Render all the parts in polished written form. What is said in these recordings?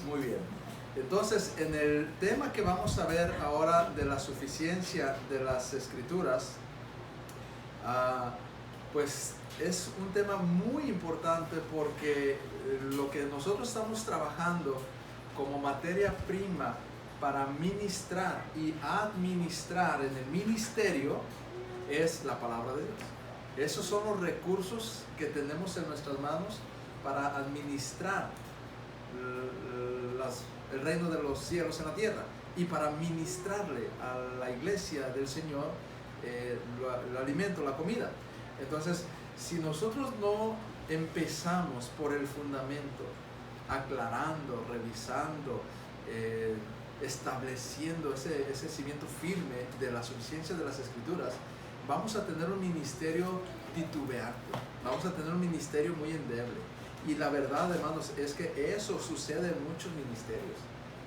Muy bien. Entonces, en el tema que vamos a ver ahora de la suficiencia de las Escrituras, pues es un tema muy importante porque lo que nosotros estamos trabajando como materia prima para ministrar y administrar en el ministerio es la palabra de Dios. Esos son los recursos que tenemos en nuestras manos para administrar el reino de los cielos en la tierra y para ministrarle a la iglesia del Señor el alimento, la comida. Entonces, si nosotros no empezamos por el fundamento, aclarando, revisando, estableciendo ese cimiento firme de la suficiencia de las Escrituras, vamos a tener un ministerio titubeante, vamos a tener un ministerio muy endeble. Y la verdad, hermanos, es que eso sucede en muchos ministerios.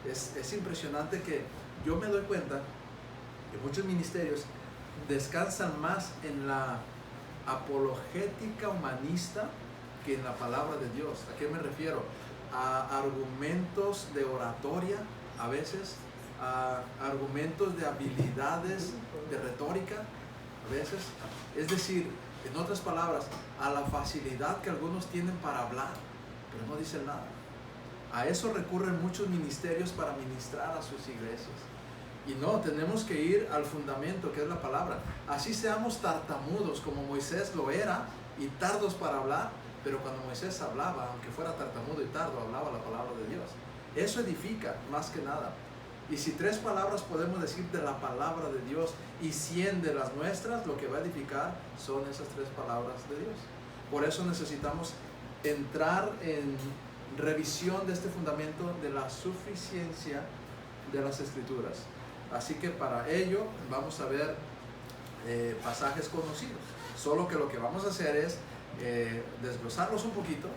Es impresionante que yo me doy cuenta que muchos ministerios descansan más en la apologética humanista que en la palabra de Dios. ¿A qué me refiero? A argumentos de oratoria, a veces, a argumentos de habilidades de retórica, a veces. Es decir, en otras palabras, a la facilidad que algunos tienen para hablar, pero no dicen nada. A eso recurren muchos ministerios para ministrar a sus iglesias. Y no, tenemos que ir al fundamento, que es la palabra. Así seamos tartamudos como Moisés lo era y tardos para hablar, pero cuando Moisés hablaba, aunque fuera tartamudo y tardo, hablaba la palabra de Dios. Eso edifica más que nada. Y si 3 palabras podemos decir de la palabra de Dios y 100 de las nuestras, lo que va a edificar son esas 3 palabras de Dios. Por eso necesitamos entrar en revisión de este fundamento de la suficiencia de las Escrituras. Así que para ello vamos a ver pasajes conocidos. Solo que lo que vamos a hacer es desglosarlos un poquito,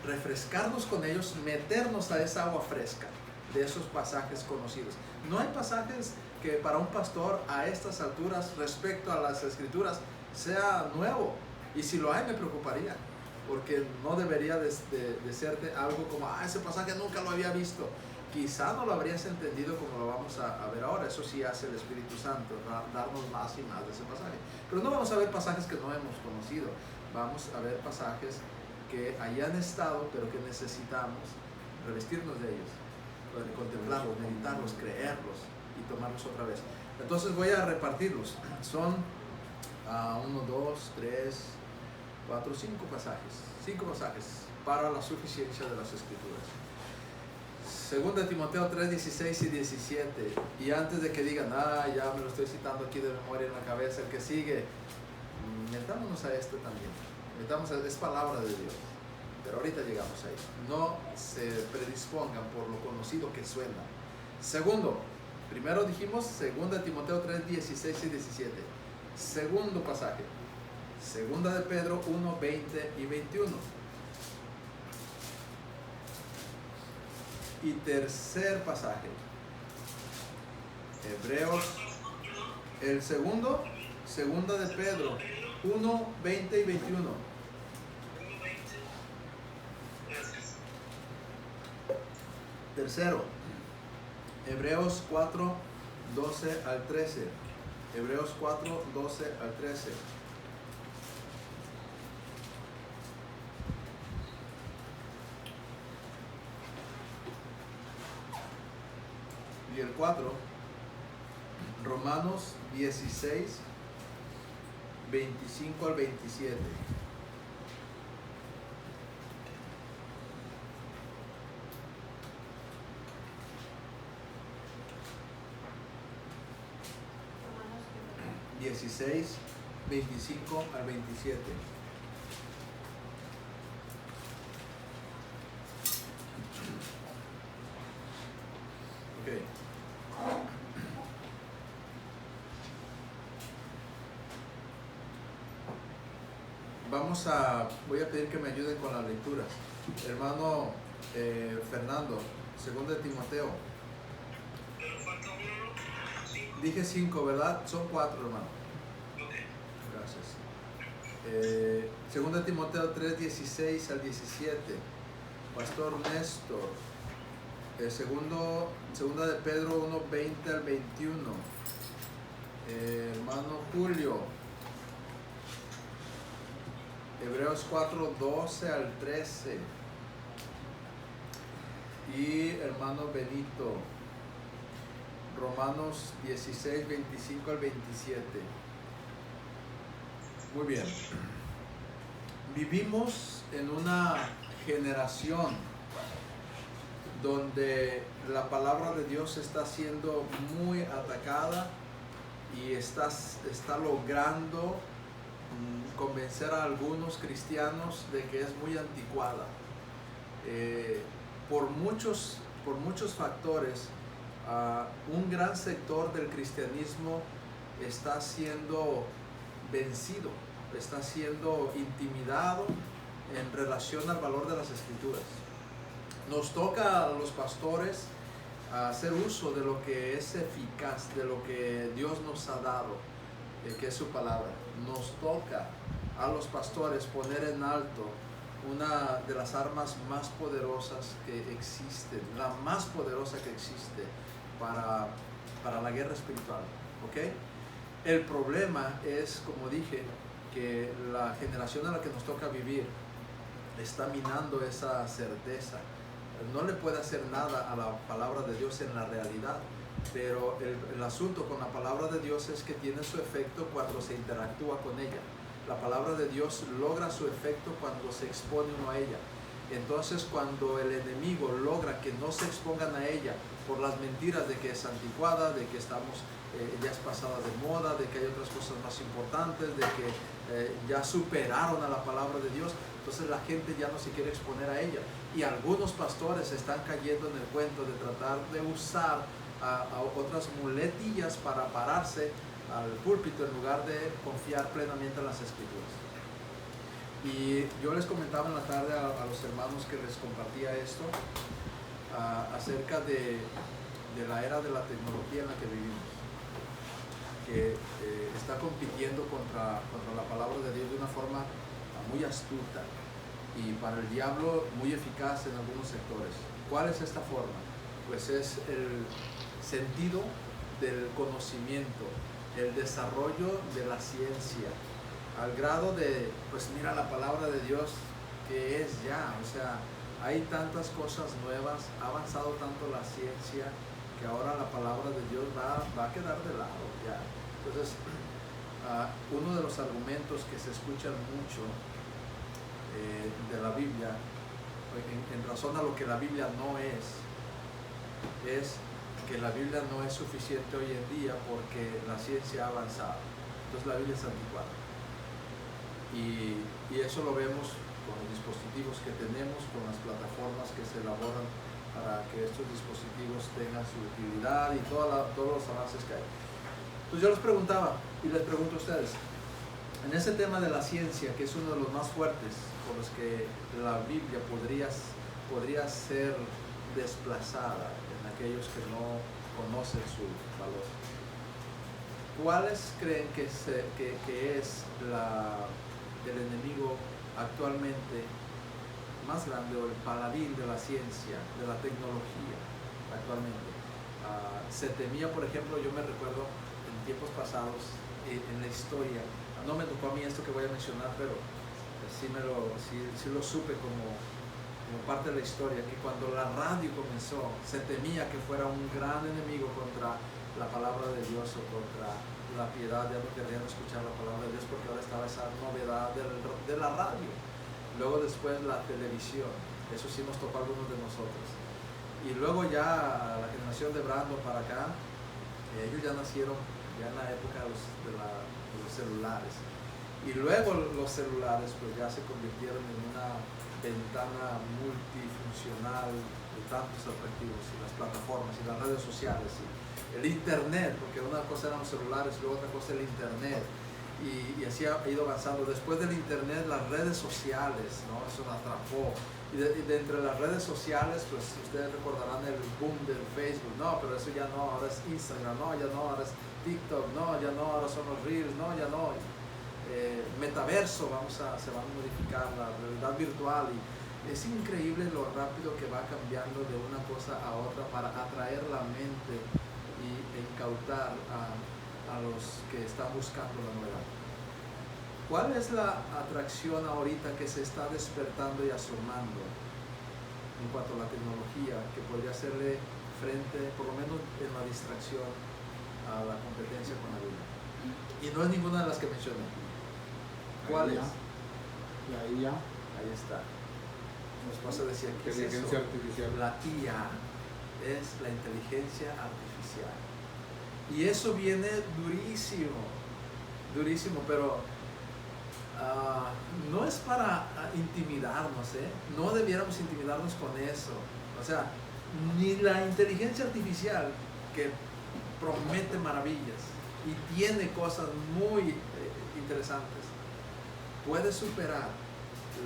refrescarnos con ellos, meternos a esa agua fresca de esos pasajes conocidos. No hay pasajes que para un pastor a estas alturas respecto a las Escrituras sea nuevo, y si lo hay me preocuparía, porque no debería de serte algo como ese pasaje nunca lo había visto. Quizá no lo habrías entendido como lo vamos a ver ahora. Eso sí hace el Espíritu Santo, darnos más y más de ese pasaje. Pero no vamos a ver pasajes que no hemos conocido, vamos a ver pasajes que hayan estado pero que necesitamos revestirnos de ellos, contemplarlos, meditarlos, creerlos y tomarlos otra vez. Entonces voy a repartirlos. Son 1, 2, 3, 4, 5 pasajes. 5 pasajes para la suficiencia de las Escrituras. Segunda de Timoteo 3, 16 y 17. Y antes de que digan, ya me lo estoy citando aquí de memoria en la cabeza, el que sigue, metámonos a este también. Es palabra de Dios. Pero ahorita llegamos ahí. No se predispongan por lo conocido que suena. Segundo, primero dijimos 2 de Timoteo 3, 16 y 17. Segundo pasaje, 2 de Pedro 1, 20 y 21. Y tercer pasaje, Hebreos, el segundo, 2 de Pedro 1, 20 y 21. Tercero, Hebreos 4, 12 al 13. Hebreos 4, 12 al 13. Y el 4, Romanos 16, 25 al 27. Romanos 16, 25 al 27. Ok. Voy a pedir que me ayuden con las lecturas. Hermano Fernando, 2 de Timoteo. Dije 5, ¿verdad? Son 4, hermano. Gracias. 2 de Timoteo 3, 16 al 17. Pastor Néstor. Segunda de Pedro 1:20 al 21. Hermano Julio. Hebreos 4:12 al 13. Y hermano Benito. Romanos 16:25 al 27. Muy bien. Vivimos en una generación donde la palabra de Dios está siendo muy atacada y está logrando convencer a algunos cristianos de que es muy anticuada. Por muchos factores, un gran sector del cristianismo está siendo vencido, está siendo intimidado en relación al valor de las Escrituras. Nos toca a los pastores hacer uso de lo que es eficaz, de lo que Dios nos ha dado, que es su palabra. Nos toca a los pastores poner en alto una de las armas más poderosas que existen, la más poderosa que existe para la guerra espiritual, ¿ok? El problema es, como dije, que la generación a la que nos toca vivir está minando esa certeza. No le puede hacer nada a la palabra de Dios en la realidad, pero el asunto con la palabra de Dios es que tiene su efecto cuando se interactúa con ella. La palabra de Dios logra su efecto cuando se expone uno a ella. Entonces, cuando el enemigo logra que no se expongan a ella por las mentiras de que es anticuada, de que ya es pasada de moda, de que hay otras cosas más importantes, de que ya superaron a la palabra de Dios, entonces la gente ya no se quiere exponer a ella. Y algunos pastores están cayendo en el cuento de tratar de usar a otras muletillas para pararse al púlpito en lugar de confiar plenamente en las Escrituras. Y yo les comentaba en la tarde a los hermanos que les compartía esto acerca de la era de la tecnología en la que vivimos, que está compitiendo contra la palabra de Dios de una forma muy astuta y para el diablo muy eficaz en algunos sectores. ¿Cuál es esta forma? Pues es el sentido del conocimiento, el desarrollo de la ciencia, al grado de, pues mira la palabra de Dios que es ya, o sea, hay tantas cosas nuevas, ha avanzado tanto la ciencia que ahora la palabra de Dios va a quedar de lado ya. Entonces, uno de los argumentos que se escuchan mucho de la Biblia, en razón a lo que la Biblia no es que la Biblia no es suficiente hoy en día porque la ciencia ha avanzado. Entonces la Biblia es anticuada. Y eso lo vemos con los dispositivos que tenemos, con las plataformas que se elaboran para que estos dispositivos tengan su utilidad y todos los avances que hay. Entonces yo les preguntaba y les pregunto a ustedes, en ese tema de la ciencia, que es uno de los más fuertes por los que la Biblia podría ser desplazada en aquellos que no conocen su valor, ¿cuáles creen que es el enemigo actualmente más grande o el paladín de la ciencia, de la tecnología actualmente? Se temía, por ejemplo, yo me recuerdo en tiempos pasados, en la historia, no me tocó a mí esto que voy a mencionar, pero sí lo supe como parte de la historia, que cuando la radio comenzó, se temía que fuera un gran enemigo contra la palabra de Dios o contra la piedad. Ya no querían escuchar la palabra de Dios porque ahora estaba esa novedad de la radio. Luego después la televisión, eso sí nos tocó a algunos de nosotros. Y luego ya la generación de Brandon para acá, ellos ya nacieron ya en la época de los celulares. Y luego los celulares pues ya se convirtieron en una ventana multifuncional de tantos atractivos, y las plataformas y las redes sociales y el internet, porque una cosa eran los celulares, luego otra cosa el internet, y así ha ido avanzando. Después del internet, las redes sociales, ¿no? Eso nos atrapó, y de entre las redes sociales, pues ustedes recordarán el boom del Facebook, no, pero eso ya no, ahora es Instagram, no, ya no, ahora es TikTok, no, ya no, ahora son los Reels, no, ya no. Metaverso se va a modificar, la realidad virtual, Es increíble lo rápido que va cambiando de una cosa a otra para atraer la mente y incautar a los que están buscando la novedad. ¿Cuál es la atracción ahorita que se está despertando y asomando en cuanto a la tecnología que podría hacerle frente, por lo menos en la distracción, a la competencia con la Biblia? Y no es ninguna de las que mencioné. ¿Cuál es? La IA. Ahí está. Mi esposa decía, ¿qué es Inteligencia eso? artificial. La IA es la inteligencia artificial. Y eso viene durísimo, durísimo, pero no es para intimidarnos, ¿eh? No debiéramos intimidarnos con eso. O sea, ni la inteligencia artificial, que promete maravillas y tiene cosas muy interesantes, puede superar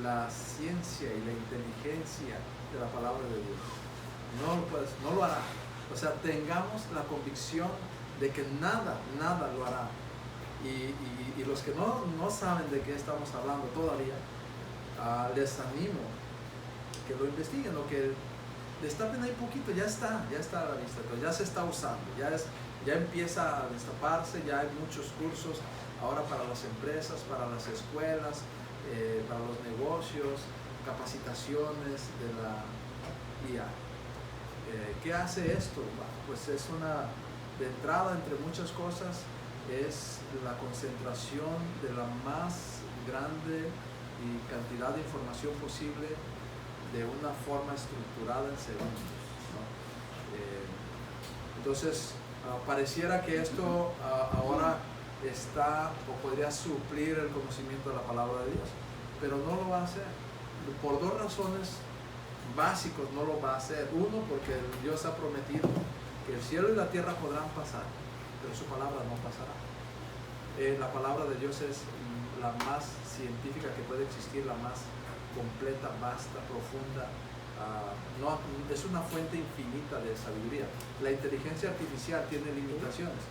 la ciencia y la inteligencia de la palabra de Dios. No lo hará. O sea, tengamos la convicción de que nada lo hará. Y los que no saben de qué estamos hablando todavía, les animo que lo investiguen, o que destapen ahí poquito. Ya está a la vista, pero ya se está usando, ya empieza a destaparse, ya hay muchos cursos ahora para las empresas, para las escuelas, para los negocios, capacitaciones de la IA. ¿Qué hace esto? Pues es de entrada, entre muchas cosas, es la concentración de la más grande y cantidad de información posible de una forma estructurada en segundos, ¿no? Entonces, pareciera que esto ahora está o podría suplir el conocimiento de la palabra de Dios, pero no lo va a hacer. Por dos razones básicos no lo va a hacer. Uno, porque Dios ha prometido que el cielo y la tierra podrán pasar, pero su palabra no pasará. La palabra de Dios es la más científica que puede existir, la más completa, vasta, profunda. Es una fuente infinita de sabiduría. La inteligencia artificial tiene limitaciones.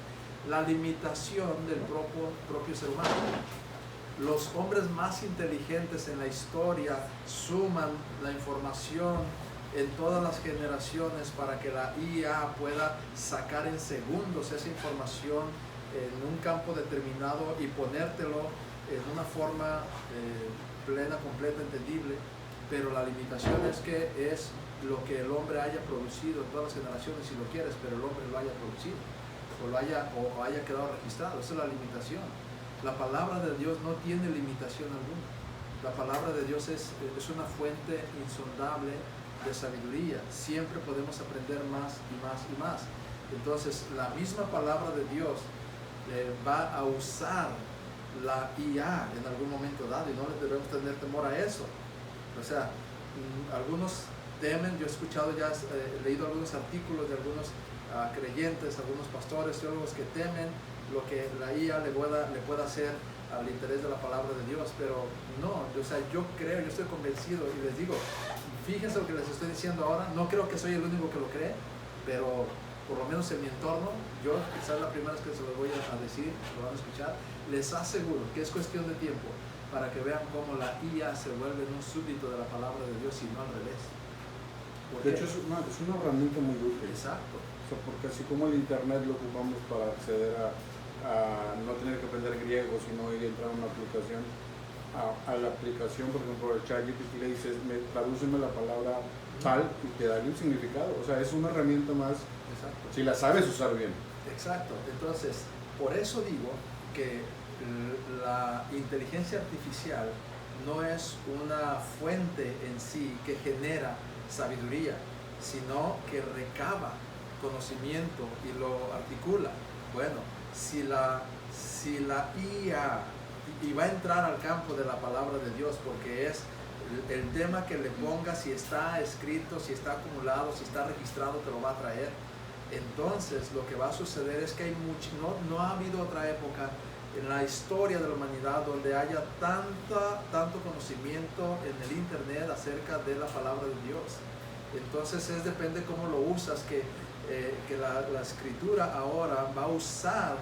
La limitación del propio ser humano. Los hombres más inteligentes en la historia suman la información en todas las generaciones para que la IA pueda sacar en segundos esa información en un campo determinado y ponértelo en una forma plena, completa, entendible. Pero la limitación es que es lo que el hombre haya producido en todas las generaciones, si lo quieres, pero el hombre lo haya producido o haya quedado registrado. Esa es la limitación. La palabra de Dios no tiene limitación alguna. La palabra de Dios es una fuente insondable de sabiduría. Siempre podemos aprender más y más y más. Entonces, la misma palabra de Dios va a usar la IA en algún momento dado, y no le debemos tener temor a eso. O sea, algunos temen. Yo he escuchado, he leído algunos artículos de algunos creyentes, algunos pastores, teólogos que temen lo que la IA le pueda hacer al interés de la palabra de Dios, pero no. O sea, yo estoy convencido, y les digo, fíjense lo que les estoy diciendo ahora. No creo que soy el único que lo cree, pero por lo menos en mi entorno, yo quizás la primera vez que se lo voy a decir, lo van a escuchar, les aseguro que es cuestión de tiempo para que vean cómo la IA se vuelve en un súbdito de la palabra de Dios y no al revés. De hecho, es una herramienta muy útil. Exacto. O sea, porque así como el internet lo ocupamos para acceder a no tener que aprender griego, sino ir a entrar a una aplicación, a la aplicación, por ejemplo, el ChatGPT, le dices, tradúceme la palabra tal, y te da un significado. O sea, es una herramienta más. Exacto. Si la sabes usar bien. Exacto. Entonces, por eso digo que la inteligencia artificial no es una fuente en sí que genera sabiduría, sino que recaba conocimiento y lo articula. Bueno, si la IA, y va a entrar al campo de la palabra de Dios, porque es el tema que le ponga, si está escrito, si está acumulado, si está registrado, te lo va a traer. Entonces lo que va a suceder es que no ha habido otra época en la historia de la humanidad donde haya tanto conocimiento en el internet acerca de la palabra de Dios. Entonces depende cómo lo usas, que la escritura ahora va a usar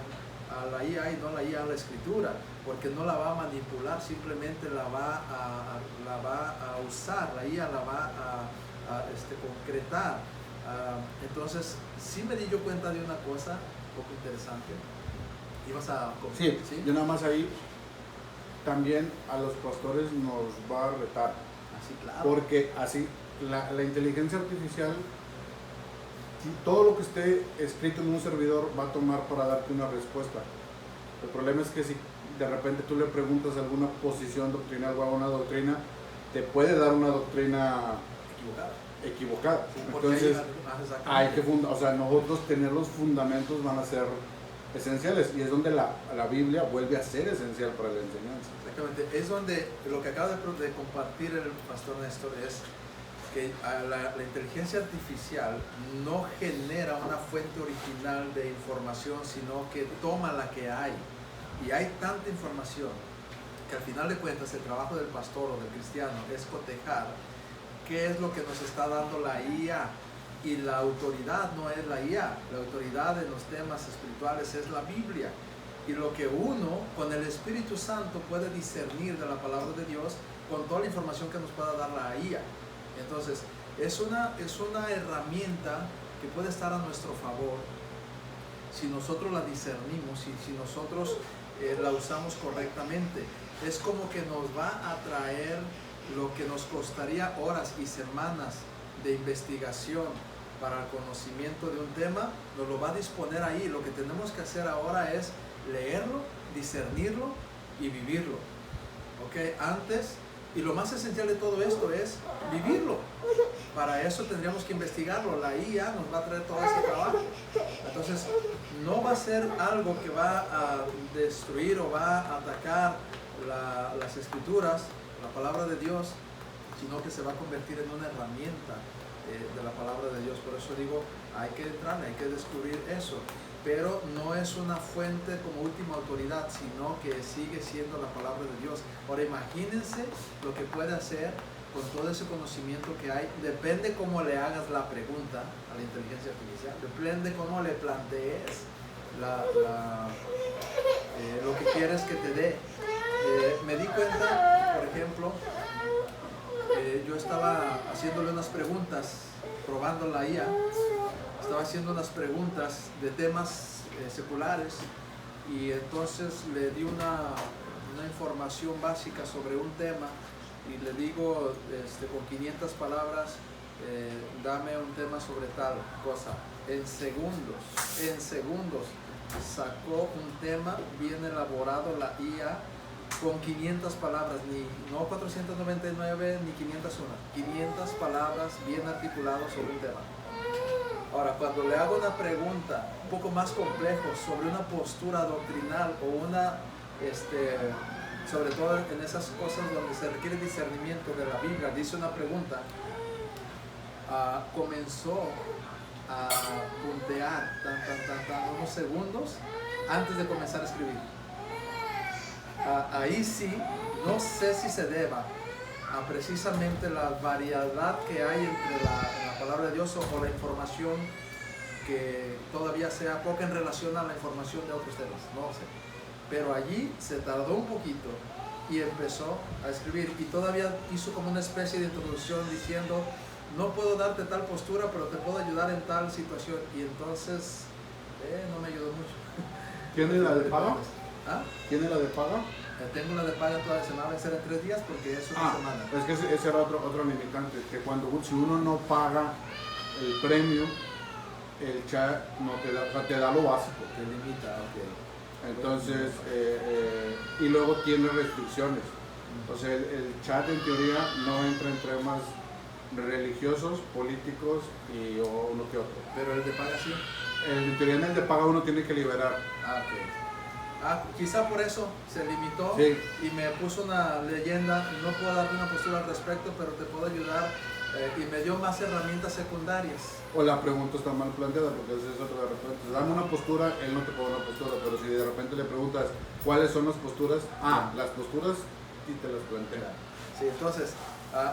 a la IA y no la IA a la escritura. porque no la va a manipular, simplemente la va a usar, la IA la va a concretar. Entonces, sí me di yo cuenta de una cosa un poco interesante. ¿Ibas a sí, yo nada más ahí también a los pastores nos va a retar. Así, claro. Porque así, la inteligencia artificial, todo lo que esté escrito en un servidor va a tomar para darte una respuesta. El problema es que si de repente tú le preguntas alguna posición doctrinal o alguna doctrina, te puede dar una doctrina equivocada. Sí, entonces hay que nosotros tener los fundamentos van a ser esenciales, y es donde la Biblia vuelve a ser esencial para la enseñanza. Exactamente, es donde lo que acaba de compartir el pastor Néstor es que la inteligencia artificial no genera una fuente original de información, sino que toma la que hay. Y hay tanta información que al final de cuentas el trabajo del pastor o del cristiano es cotejar qué es lo que nos está dando la IA. Y la autoridad no es la IA, la autoridad en los temas espirituales es la Biblia. Y lo que uno con el Espíritu Santo puede discernir de la palabra de Dios con toda la información que nos pueda dar la IA. Entonces, es una herramienta que puede estar a nuestro favor si nosotros la discernimos y si nosotros la usamos correctamente. Es como que nos va a traer lo que nos costaría horas y semanas de investigación para el conocimiento de un tema, nos lo va a disponer ahí. Lo que tenemos que hacer ahora es leerlo, discernirlo y vivirlo. ¿Ok? Antes, y lo más esencial de todo esto es vivirlo. Para eso tendríamos que investigarlo. La IA nos va a traer todo ese trabajo. Entonces, no va a ser algo que va a destruir o va a atacar las escrituras, la palabra de Dios, sino que se va a convertir en una herramienta de la palabra de Dios. Por eso digo, hay que entrar, hay que descubrir eso, pero no es una fuente como última autoridad, sino que sigue siendo la palabra de Dios. Ahora imagínense lo que puede hacer con todo ese conocimiento que hay. Depende cómo le hagas la pregunta a la inteligencia artificial, depende cómo le plantees lo que quieres que te dé. Me di cuenta, por ejemplo, yo estaba haciéndole unas preguntas, probando la IA, estaba haciendo unas preguntas de temas seculares, y entonces le di una información básica sobre un tema y le digo con 500 palabras, dame un tema sobre tal cosa. En segundos sacó un tema bien elaborado la IA, con 500 palabras, no 499 ni 501, 500 palabras bien articuladas sobre un tema. Ahora, cuando le hago una pregunta un poco más compleja sobre una postura doctrinal o sobre todo en esas cosas donde se requiere discernimiento de la Biblia, dice una pregunta, comenzó a puntear unos segundos antes de comenzar a escribir. Ahí sí, no sé si se deba a precisamente la variedad que hay entre la palabra de Dios o la información que todavía sea poca en relación a la información de otros temas, no sé. Pero allí se tardó un poquito y empezó a escribir, y todavía hizo como una especie de introducción diciendo, no puedo darte tal postura, pero te puedo ayudar en tal situación. Y entonces no me ayudó mucho. ¿Tiene la de paga? ¿Ah? ¿Tiene la de paga? Tengo la de paga toda la semana, va a ser en 3 días porque es una semana. Es que ese era otro limitante, que si uno no paga el premio, el chat no te da, o sea, te da lo básico. Te limita, ok. Entonces, y luego tiene restricciones. Entonces el chat en teoría no entra en temas religiosos, políticos y uno que otro. Pero el de paga sí. En teoría en el de paga uno tiene que liberar. Ok. Quizá por eso se limitó, sí. Y me puso una leyenda, no puedo darte una postura al respecto, pero te puedo ayudar, y me dio más herramientas secundarias. O la pregunta está mal planteada, porque eso es otra de repente. Dame una postura, él no te pone una postura, pero si de repente le preguntas cuáles son las posturas, las posturas sí te las plantea. Sí, entonces,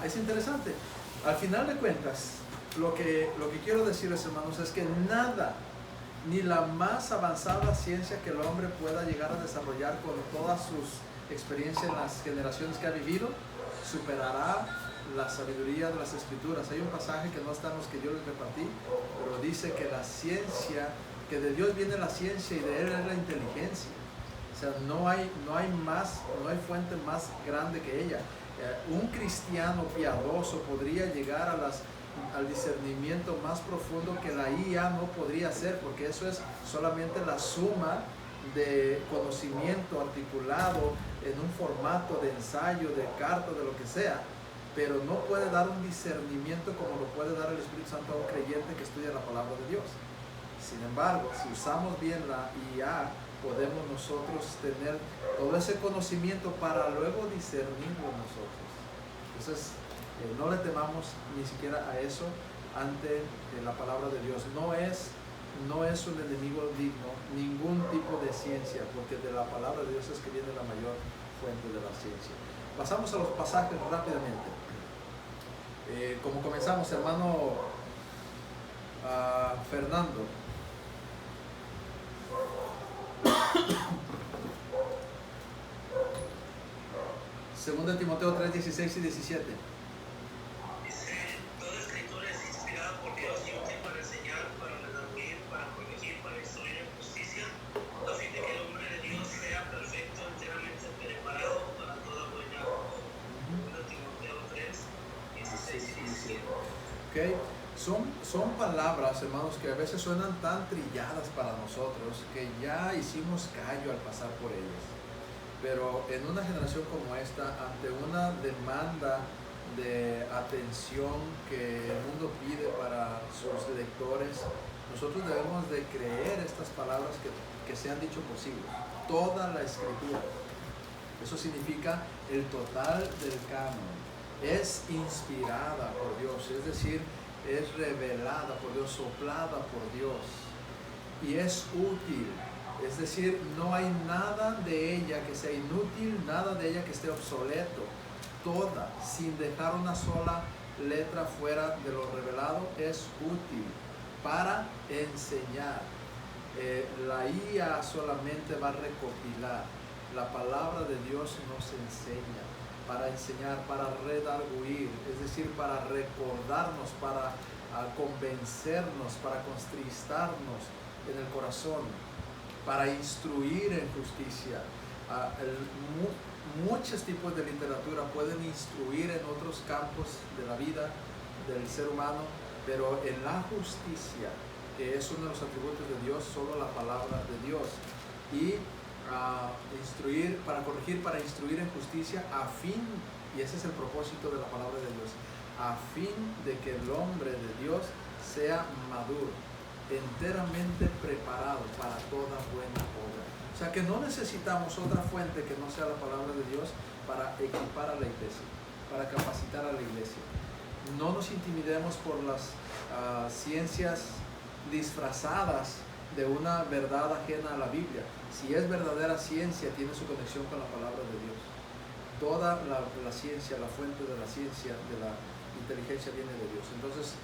es interesante. Al final de cuentas, lo que quiero decirles, hermanos, es que nada ni la más avanzada ciencia que el hombre pueda llegar a desarrollar con todas sus experiencias en las generaciones que ha vivido, superará la sabiduría de las Escrituras. Hay un pasaje que no está en los que yo les repartí, pero dice que la ciencia, que de Dios viene la ciencia y de Él es la inteligencia. O sea, no hay fuente más grande que ella. Un cristiano piadoso podría llegar al discernimiento más profundo que la IA no podría hacer, porque eso es solamente la suma de conocimiento articulado en un formato de ensayo, de carta, de lo que sea, pero no puede dar un discernimiento como lo puede dar el Espíritu Santo a un creyente que estudia la palabra de Dios. Sin embargo, si usamos bien la IA, podemos nosotros tener todo ese conocimiento para luego discernirlo nosotros. Entonces, no le temamos ni siquiera a eso ante la palabra de Dios. No es un enemigo digno, ningún tipo de ciencia, porque de la palabra de Dios es que viene la mayor fuente de la ciencia. Pasamos a los pasajes rápidamente. Como comenzamos, hermano Fernando. Segunda de Timoteo 3, 16 y 17. Dice, toda escritura es inspirada por Dios y útil para enseñar, para redarguir, para corregir, para instruir en justicia, a fin de que el hombre de Dios sea perfecto, enteramente preparado para toda buena obra. Segunda de Timoteo 3, 16 y 17. Okay. Son palabras, hermanos, que a veces suenan tan trilladas para nosotros que ya hicimos callo al pasar por ellas. Pero en una generación como esta, ante una demanda de atención que el mundo pide para sus lectores, nosotros debemos de creer estas palabras que se han dicho por siglos. Toda la Escritura. Eso significa el total del canon. Es inspirada por Dios, es decir, es revelada por Dios, soplada por Dios, y es útil, es decir, no hay nada de ella que sea inútil, nada de ella que esté obsoleto. Toda, sin dejar una sola letra fuera de lo revelado, es útil para enseñar. La IA solamente va a recopilar. La palabra de Dios nos enseña para enseñar, para redarguir, es decir, para recordarnos, para convencernos, para contristarnos en el corazón, para instruir en justicia. Muchos tipos de literatura pueden instruir en otros campos de la vida del ser humano, pero en la justicia, que es uno de los atributos de Dios, solo la palabra de Dios. Y instruir, para corregir, para instruir en justicia, a fin, y ese es el propósito de la palabra de Dios, a fin de que el hombre de Dios sea maduro, enteramente preparado para toda buena obra. O sea que no necesitamos otra fuente que no sea la palabra de Dios para equipar a la iglesia, para capacitar a la iglesia. No nos intimidemos por las ciencias disfrazadas de una verdad ajena a la Biblia. Si es verdadera ciencia, tiene su conexión con la palabra de Dios. Toda la ciencia, la fuente de la ciencia, de la inteligencia viene de Dios. Entonces,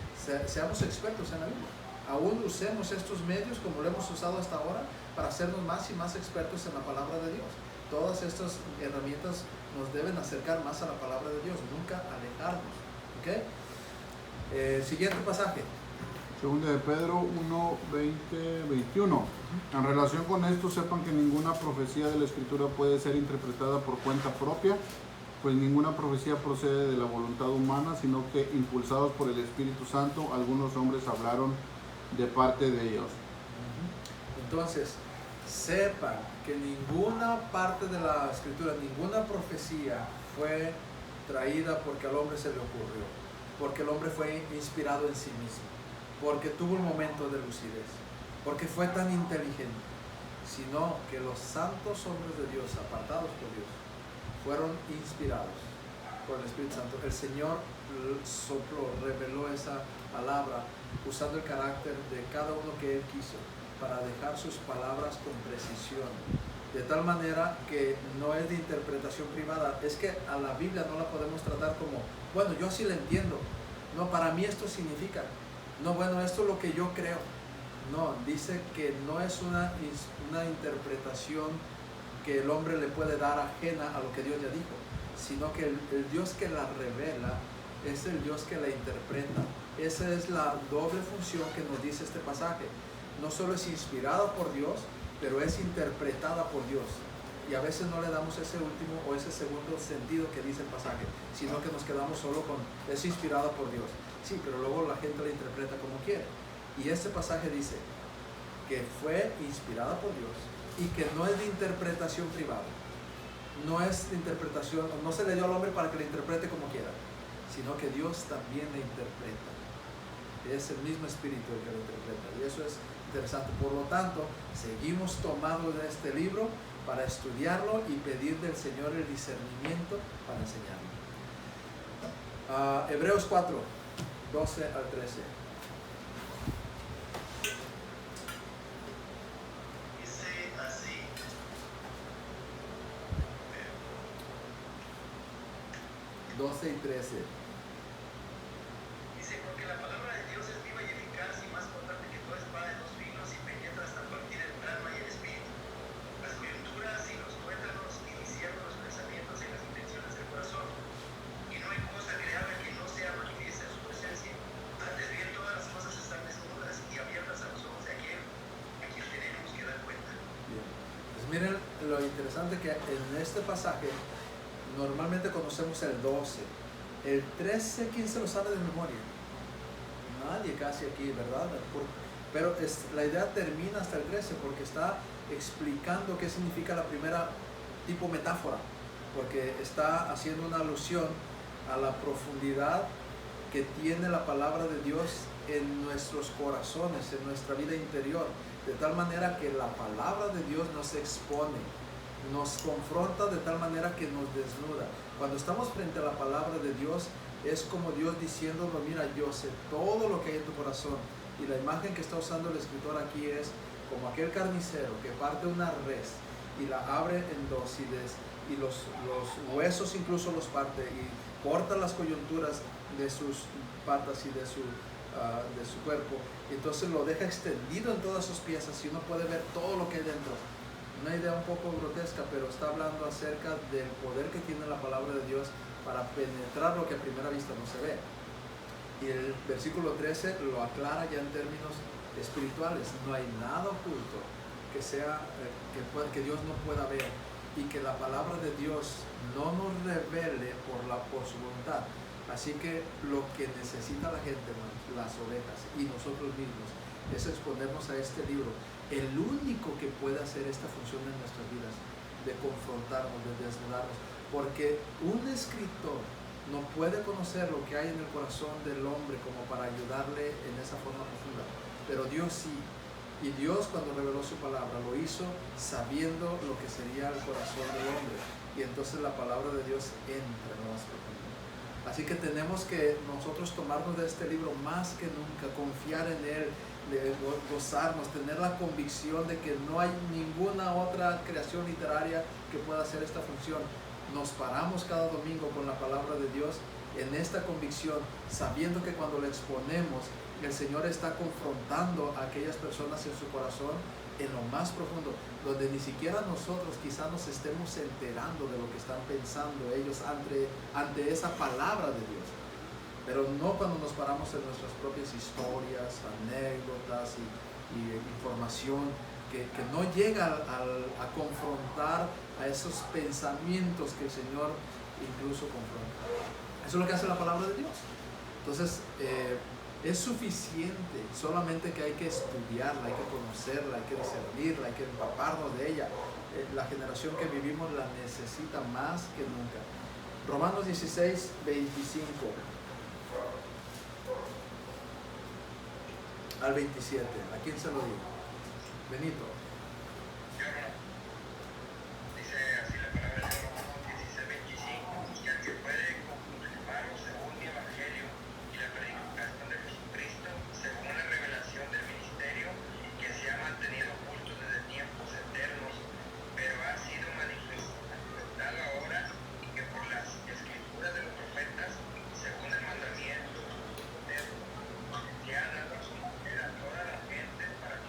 seamos expertos en la Biblia. Aún usemos estos medios como lo hemos usado hasta ahora para hacernos más y más expertos en la palabra de Dios. Todas estas herramientas nos deben acercar más a la palabra de Dios, nunca alejarnos. ¿Okay? Siguiente pasaje. Segunda de Pedro 1, 20, 21. En relación con esto, sepan que ninguna profecía de la Escritura puede ser interpretada por cuenta propia, pues ninguna profecía procede de la voluntad humana, sino que impulsados por el Espíritu Santo, algunos hombres hablaron de parte de Dios. Entonces, sepan que ninguna parte de la Escritura, ninguna profecía fue traída porque al hombre se le ocurrió, porque el hombre fue inspirado en sí mismo, porque tuvo un momento de lucidez, porque fue tan inteligente, sino que los santos hombres de Dios, apartados por Dios, fueron inspirados por el Espíritu Santo. El Señor sopló, reveló esa palabra usando el carácter de cada uno que Él quiso para dejar sus palabras con precisión, de tal manera que no es de interpretación privada. Es que a la Biblia no la podemos tratar como, bueno, yo así la entiendo, no, para mí esto significa, no, bueno, esto es lo que yo creo. No, dice que no es una interpretación que el hombre le puede dar ajena a lo que Dios ya dijo, sino que el Dios que la revela es el Dios que la interpreta. Esa es la doble función que nos dice este pasaje. No solo es inspirada por Dios, pero es interpretada por Dios. Y a veces no le damos ese último o ese segundo sentido que dice el pasaje, sino que nos quedamos solo con es inspirada por Dios. Sí, pero luego la gente la interpreta como quiere. Y este pasaje dice que fue inspirada por Dios y que no es de interpretación privada. No es de interpretación, no se le dio al hombre para que la interprete como quiera, sino que Dios también la interpreta. Es el mismo espíritu el que la interpreta. Y eso es interesante. Por lo tanto, seguimos tomando de este libro para estudiarlo y pedir del Señor el discernimiento para enseñarlo. Hebreos 4, 12 al 13. Dice así. 12 y 13. Dice, porque la palabra de Dios es viva y eficaz y más cortante que toda espada de dos filos y penetra hasta partir el alma y el espíritu, las coyunturas y los tuétanos y discierne los pensamientos y las intenciones del corazón. Y no hay cosa creada que no sea manifiesta en su presencia. Antes bien, todas las cosas están desnudas y abiertas a los ojos de aquel a quien tenemos que dar cuenta. Bien. Pues miren lo interesante que en este pasaje normalmente conocemos el 12. El 13, ¿quién se lo sabe de memoria? Nadie casi aquí, ¿verdad? Pero la idea termina hasta el 13 porque está explicando qué significa la primera tipo metáfora, porque está haciendo una alusión a la profundidad que tiene la palabra de Dios en nuestros corazones, en nuestra vida interior, de tal manera que la palabra de Dios nos expone, nos confronta de tal manera que nos desnuda. Cuando estamos frente a la palabra de Dios, es como Dios diciéndonos, mira, yo sé todo lo que hay en tu corazón. Y la imagen que está usando el escritor aquí es como aquel carnicero que parte una res y la abre en dos y los huesos incluso los parte y corta las coyunturas de sus patas y de su cuerpo. Y entonces lo deja extendido en todas sus piezas y uno puede ver todo lo que hay dentro. Una idea un poco grotesca, pero está hablando acerca del poder que tiene la palabra de Dios para penetrar lo que a primera vista no se ve. Y el versículo 13 lo aclara ya en términos espirituales. No hay nada oculto que que Dios no pueda ver, y que la palabra de Dios no nos revele por su voluntad. Así que lo que necesita la gente, las ovejas y nosotros mismos, es exponernos a este libro, el único que puede hacer esta función en nuestras vidas, de confrontarnos, de desnudarnos, porque un escritor no puede conocer lo que hay en el corazón del hombre como para ayudarle en esa forma profunda, pero Dios sí. Y Dios, cuando reveló su palabra, lo hizo sabiendo lo que sería el corazón del hombre, y entonces la palabra de Dios entra más profundo. Así que tenemos que nosotros tomarnos de este libro más que nunca, confiar en él, de gozarnos, tener la convicción de que no hay ninguna otra creación literaria que pueda hacer esta función. Nos paramos cada domingo con la palabra de Dios en esta convicción, sabiendo que cuando la exponemos, el Señor está confrontando a aquellas personas en su corazón en lo más profundo, donde ni siquiera nosotros quizás nos estemos enterando de lo que están pensando ellos ante esa palabra de Dios. Pero no cuando nos paramos en nuestras propias historias, anécdotas y información que no llega a confrontar a esos pensamientos que el Señor incluso confronta. Eso es lo que hace la palabra de Dios. Entonces, es suficiente, solamente que hay que estudiarla, hay que conocerla, hay que discernirla, hay que empaparnos de ella. La generación que vivimos la necesita más que nunca. Romanos 16, 25 al 27. ¿A quién se lo digo? Benito. Dice así la palabra de Romanos 16:25, y al que puede confirmaros según mi evangelio y la predicación de Jesucristo, según la revelación del ministerio que se ha mantenido oculto desde tiempos eternos, pero ha sido manifestado ahora, y que por las escrituras de los profetas, según el mandamiento de Dios, se ha dado a su mujer a toda la gente para que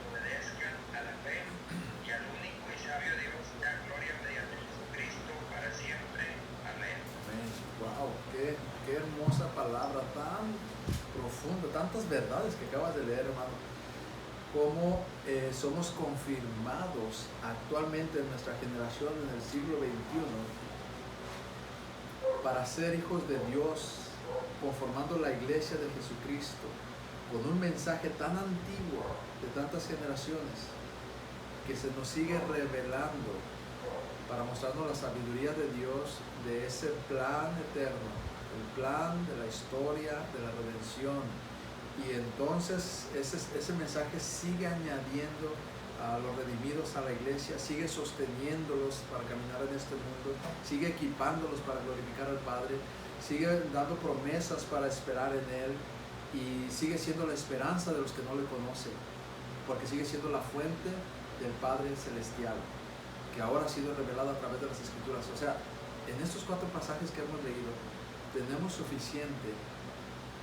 tantas verdades que acabas de leer, hermano, cómo somos confirmados actualmente en nuestra generación, en el siglo XXI, para ser hijos de Dios, conformando la iglesia de Jesucristo, con un mensaje tan antiguo de tantas generaciones, que se nos sigue revelando para mostrarnos la sabiduría de Dios, de ese plan eterno, el plan de la historia, de la redención. Y entonces ese mensaje sigue añadiendo a los redimidos a la iglesia, sigue sosteniéndolos para caminar en este mundo, sigue equipándolos para glorificar al Padre, sigue dando promesas para esperar en Él, y sigue siendo la esperanza de los que no le conocen, porque sigue siendo la fuente del Padre Celestial, que ahora ha sido revelada a través de las Escrituras. O sea, en estos 4 pasajes que hemos leído, tenemos suficiente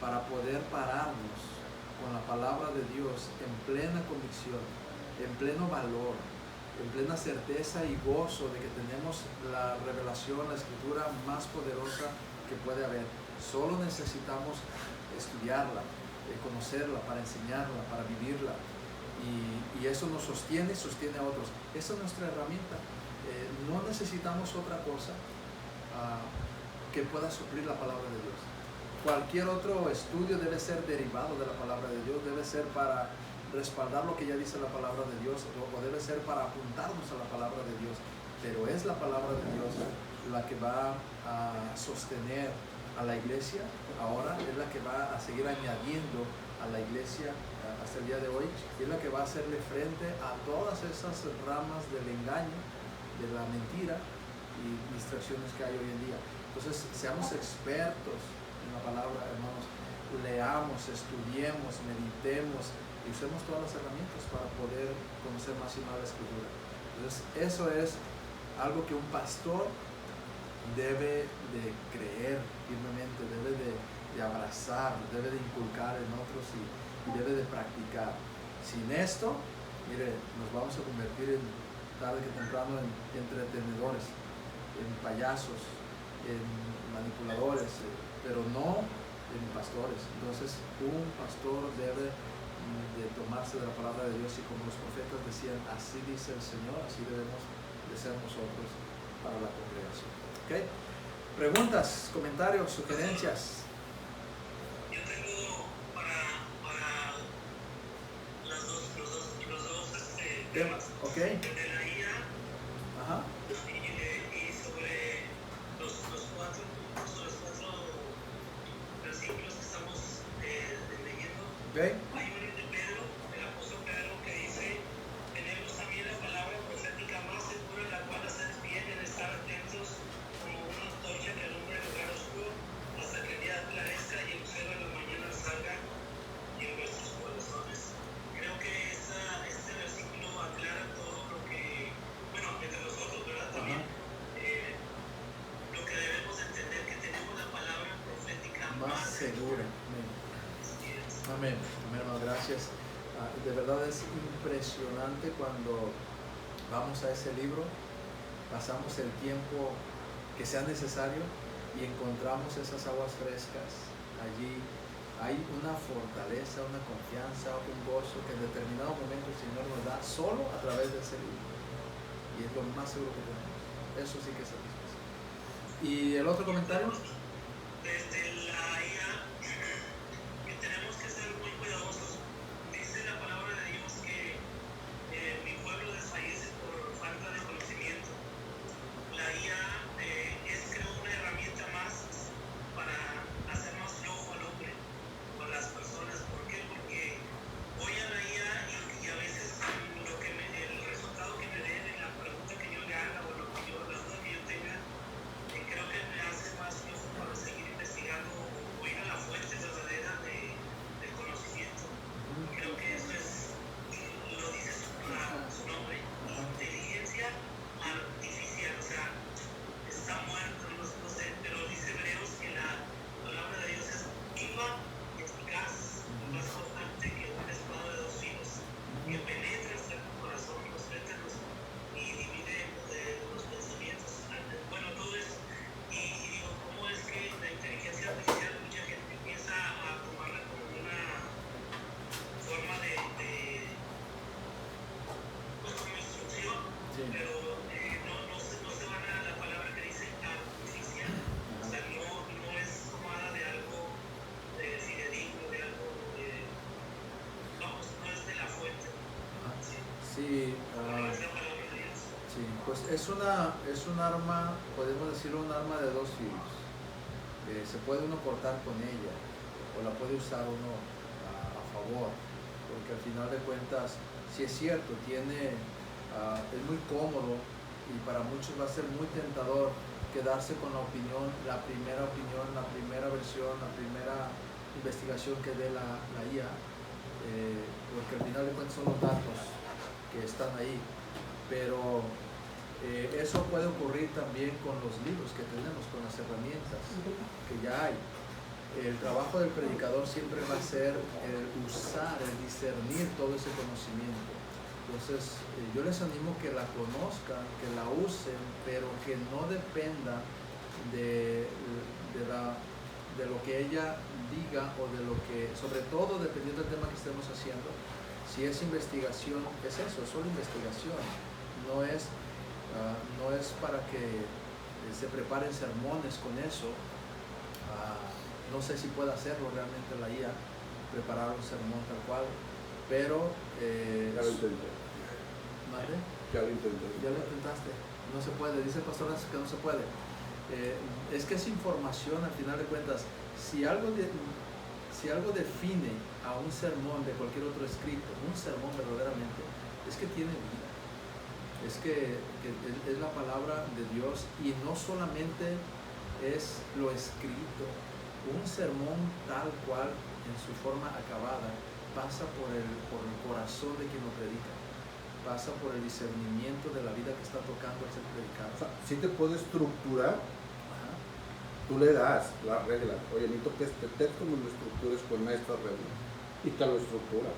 para poder pararnos con la palabra de Dios en plena convicción, en pleno valor, en plena certeza y gozo de que tenemos la revelación, la Escritura más poderosa que puede haber. Solo necesitamos estudiarla, conocerla, para enseñarla, para vivirla, y eso nos sostiene y sostiene a otros. Esa es nuestra herramienta. No necesitamos otra cosa que pueda suplir la palabra de Dios. Cualquier otro estudio debe ser derivado de la palabra de Dios, debe ser para respaldar lo que ya dice la palabra de Dios, o debe ser para apuntarnos a la palabra de Dios, pero es la palabra de Dios la que va a sostener a la iglesia ahora, es la que va a seguir añadiendo a la iglesia hasta el día de hoy, y es la que va a hacerle frente a todas esas ramas del engaño, de la mentira y distracciones que hay hoy en día. Entonces, seamos expertos en la palabra, hermanos, leamos, estudiemos, meditemos y usemos todas las herramientas para poder conocer más y más la Escritura. Entonces, eso es algo que un pastor debe de creer firmemente, debe de abrazar, debe de inculcar en otros y debe de practicar. Sin esto, mire, nos vamos a convertir tarde que temprano en entretenedores, en payasos, en manipuladores, pero no en pastores. Entonces, un pastor debe de tomarse de la palabra de Dios, y como los profetas decían, así dice el Señor, así debemos de ser nosotros para la congregación. ¿Okay? Preguntas, comentarios, sugerencias. Yo tengo para los dos temas. Ok. El de la IA. Ajá. Y sobre los 4 versículos que estamos leyendo. Okay. Hay uno de Pedro, el apóstol Pedro, que dice: tenemos también la palabra profética más segura, la cual hacéis bien en estar atentos como una antorcha que alumbra el lugar oscuro hasta que el día esclarezca y el lucero de la mañana salga en vuestros corazones. Creo que este versículo aclara todo lo que, bueno, entre nosotros, ¿verdad? También lo que debemos entender, que tenemos la palabra profética más segura. Amén. Amén, hermano, gracias. De verdad es impresionante cuando vamos a ese libro, pasamos el tiempo que sea necesario y encontramos esas aguas frescas. Allí hay una fortaleza, una confianza, un gozo que en determinado momento el Señor nos da solo a través de ese libro. Y es lo más seguro que tenemos. Eso sí que es satisfacción. ¿Y el otro comentario? desde la IA, que tenemos que ser muy cuidadosos. Dice la palabra de Dios que mi pueblo desfallece por falta de conocimiento. La IA es, creo, una herramienta más para hacer más flojo al hombre con las personas. ¿Por qué? Porque voy a la IA y a veces el resultado que me den en la pregunta que yo le haga, o la duda que yo tenga, creo que me hace más flojo para seguir investigando. Sí, sí, pues es un arma, podemos decirlo, un arma de dos filos. Se puede uno cortar con ella o la puede usar uno a favor, porque al final de cuentas, si es cierto, es muy cómodo y para muchos va a ser muy tentador quedarse con la primera opinión, la primera versión, la primera investigación que dé la IA, porque al final de cuentas son los datos que están ahí, pero eso puede ocurrir también con los libros que tenemos, con las herramientas que ya hay. El trabajo del predicador siempre va a ser el usar, el discernir todo ese conocimiento. Entonces, yo les animo que la conozcan, que la usen, pero que no dependa de lo que ella diga o de lo que, sobre todo dependiendo del tema que estemos haciendo. Si es investigación, es eso, es solo investigación. No es para que se preparen sermones con eso. No sé si puede hacerlo realmente la IA, preparar un sermón tal cual, pero... ya lo intenté. ¿Madre? Ya lo intenté. Ya lo intentaste. No se puede, dice el pastor que no se puede. Es que es información al final de cuentas. Si algo define a un sermón de cualquier otro escrito, un sermón verdaderamente, es que tiene vida. Es que es la palabra de Dios y no solamente es lo escrito. Un sermón tal cual, en su forma acabada, pasa por el corazón de quien lo predica. Pasa por el discernimiento de la vida que está tocando el ser predicado. O sea, sí te puede estructurar. Ajá. Tú le das las reglas. Oye, necesito que este texto me lo estructures con estas reglas. Y te lo estructura.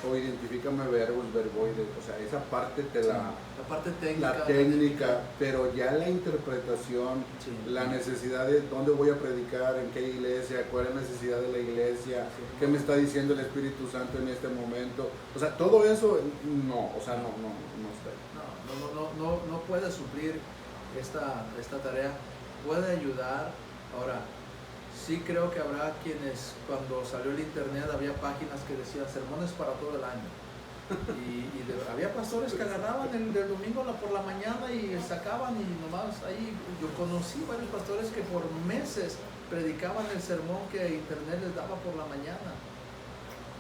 O identifícame verbos, verboides. O sea, esa parte te la parte técnica. La técnica, pero ya la interpretación, sí, la necesidad de dónde voy a predicar, en qué iglesia, cuál es la necesidad de la iglesia, sí, qué me está diciendo el Espíritu Santo en este momento. O sea, todo eso, no está ahí. No puede suplir esta tarea, puede ayudar. Ahora, sí creo que habrá quienes, cuando salió el internet, había páginas que decían sermones para todo el año. Había pastores que agarraban el domingo por la mañana y sacaban y nomás ahí. Yo conocí varios pastores que por meses predicaban el sermón que internet les daba por la mañana.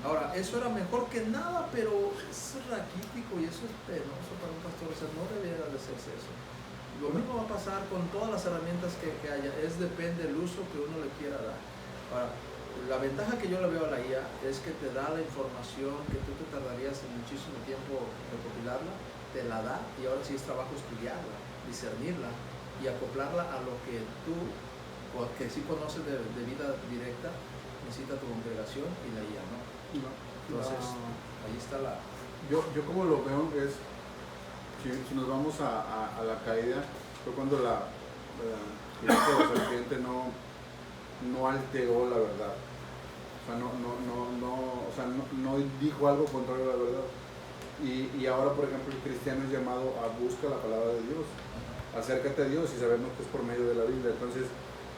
Ahora, eso era mejor que nada, pero es raquítico y eso es penoso para un pastor. O sea, no debería de hacerse eso. Lo mismo va a pasar con todas las herramientas que haya. Depende del uso que uno le quiera dar. Ahora, la ventaja que yo le veo a la IA es que te da la información que tú te tardarías muchísimo tiempo recopilarla, te la da y ahora sí es trabajo estudiarla, discernirla y acoplarla a lo que tú, o que sí conoces de vida directa, necesita tu congregación y la IA, ¿no? Entonces, ahí está la... Yo como lo veo es, si nos vamos a la caída, fue cuando la serpiente no alteró la verdad. O sea, no dijo algo contrario a la verdad. Y ahora, por ejemplo, el cristiano es llamado a buscar la palabra de Dios. Acércate a Dios y sabemos que es por medio de la Biblia. Entonces,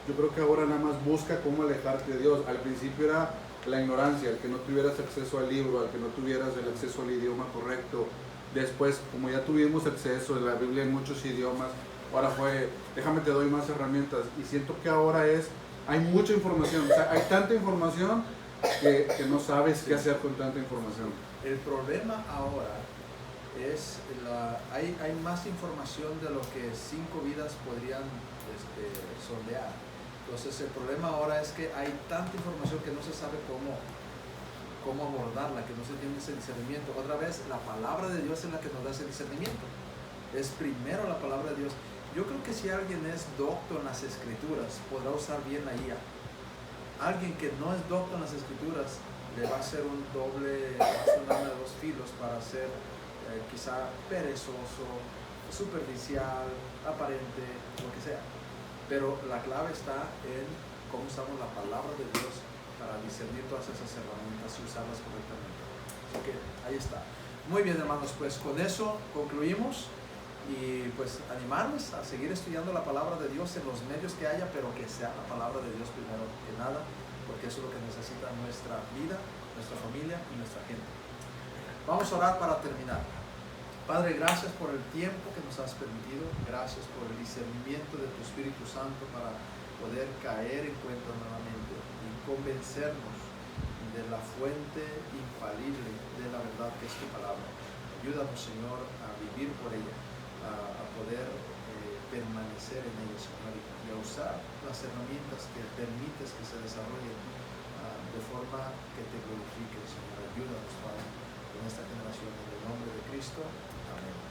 yo creo que ahora nada más busca cómo alejarte de Dios. Al principio era la ignorancia, el que no tuvieras acceso al libro, al que no tuvieras el acceso al idioma correcto. Después, como ya tuvimos acceso a la Biblia en muchos idiomas, ahora fue, déjame te doy más herramientas. Y siento que ahora hay mucha información, o sea, hay tanta información que no sabes qué hacer con tanta información. El problema ahora es, hay más información de lo que 5 vidas podrían sondear. Entonces el problema ahora es que hay tanta información que no se sabe cómo abordarla, que no se tiene ese discernimiento. Otra vez, la palabra de Dios es la que nos da ese discernimiento. Es primero la palabra de Dios. Yo creo que si alguien es docto en las escrituras, podrá usar bien la IA. Alguien que no es docto en las escrituras, le va a ser un arma de dos filos para ser quizá perezoso, superficial, aparente, lo que sea. Pero la clave está en cómo usamos la palabra de Dios para discernir todas esas herramientas y usarlas correctamente. Así que ahí está. Muy bien, hermanos, pues con eso concluimos. Y pues animarles a seguir estudiando la palabra de Dios en los medios que haya, pero que sea la palabra de Dios primero que nada, porque eso es lo que necesita nuestra vida, nuestra familia y nuestra gente. Vamos a orar para terminar. Padre, gracias por el tiempo que nos has permitido. Gracias por el discernimiento de tu Espíritu Santo para poder caer en cuenta nuevamente y convencernos de la fuente infalible de la verdad que es tu palabra. Ayúdanos, Señor, a vivir por ella, a poder permanecer en ella, Señor, y a usar las herramientas que permites que se desarrollen de forma que te glorifique, Señor. Ayúdanos, Padre, en esta generación, en el nombre de Cristo. Amén.